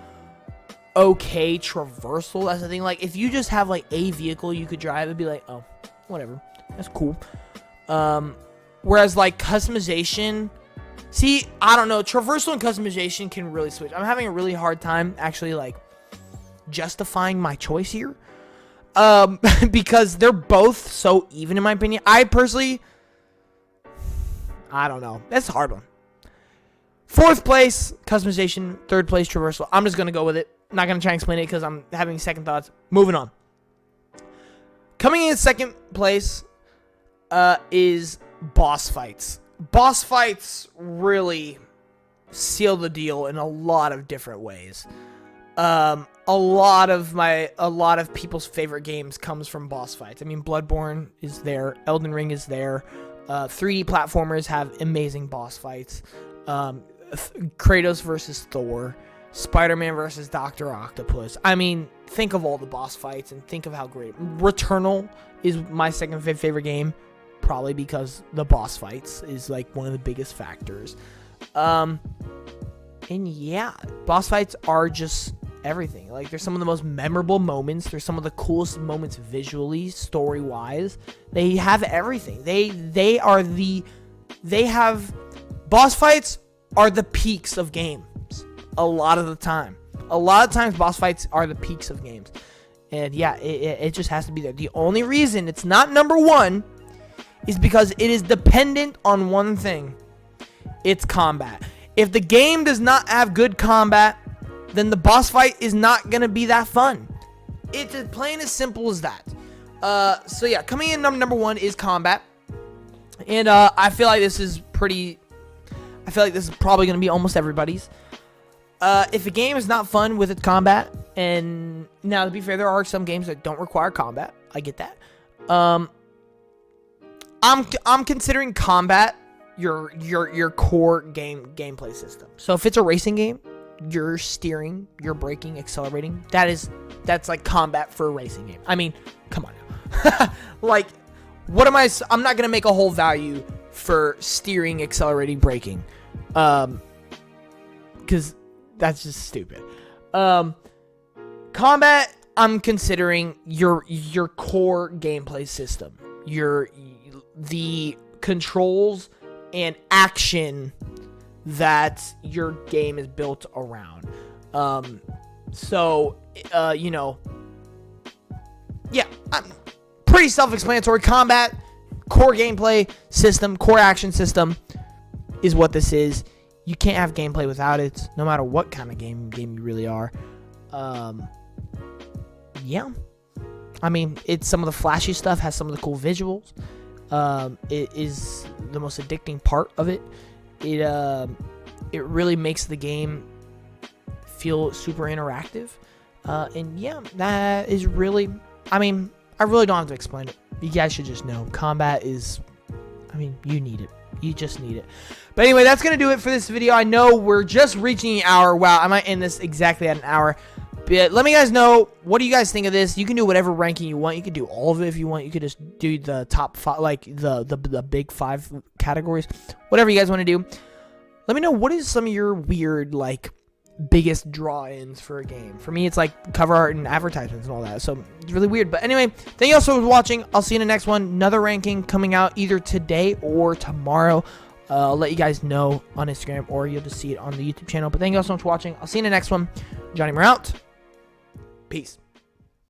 okay traversal. That's the thing. Like, if you just have like a vehicle you could drive, it'd be like, oh, whatever, that's cool. Whereas like customization, see, I don't know, traversal and customization can really switch. I'm having a really hard time actually like justifying my choice here, because they're both so even in my opinion. I personally, I don't know, that's a hard one. 4th place, customization. 3rd place, traversal. I'm just gonna go with it. I'm not gonna try and explain it because I'm having second thoughts. Moving on. Coming in 2nd place is boss fights. Boss fights really seal the deal in a lot of different ways. A lot of people's favorite games comes from boss fights. I mean, Bloodborne is there, Elden Ring is there. 3D platformers have amazing boss fights. Kratos versus Thor, Spider-Man versus Dr. Octopus. I mean, think of all the boss fights and think of how great. Returnal is my second favorite game, probably because the boss fights is like one of the biggest factors. And yeah, boss fights are just everything. Like, they're some of the most memorable moments. They're some of the coolest moments visually, story-wise. They have everything. Boss fights are the peaks of games a lot of the time. A lot of times boss fights are the peaks of games. And yeah, it just has to be there. The only reason it's not number 1 is because it is dependent on one thing. It's combat. If the game does not have good combat, then the boss fight is not going to be that fun. It's as plain as simple as that. So yeah, coming in number 1 is combat. And I feel like this is probably going to be almost everybody's. If a game is not fun with its combat, and now to be fair, there are some games that don't require combat. I get that. I'm considering combat your core gameplay system. So if it's a racing game, you're steering, you're braking, accelerating. That's like combat for a racing game. I mean, come on now. Like, I'm not gonna make a whole value for steering, accelerating, braking, because that's just stupid. Combat, I'm considering your core gameplay system, the controls and action that your game is built around. Yeah, pretty self-explanatory. Combat, core gameplay system, core action system is what this is. You can't have gameplay without it, no matter what kind of game you really are. Yeah. I mean, it's some of the flashy stuff, has some of the cool visuals. It is the most addicting part of it. It really makes the game feel super interactive. And yeah, that is really, I mean, I really don't have to explain it. You guys should just know. Combat is, I mean, you need it. You just need it. But anyway, that's going to do it for this video. I know we're just reaching an hour. Wow, I might end this exactly at an hour. But let me guys know, what do you guys think of this? You can do whatever ranking you want. You can do all of it if you want. You could just do the top 5, like the big 5 categories. Whatever you guys want to do. Let me know, what is some of your weird, like, biggest draw-ins for a game? For me, it's like cover art and advertisements and all that. So it's really weird. But anyway, thank you all so much for watching. I'll see you in the next one. Another ranking coming out either today or tomorrow. I'll let you guys know on Instagram, or you'll just see it on the YouTube channel. But thank you all so much for watching. I'll see you in the next one. G.A.M.E.R out. Peace.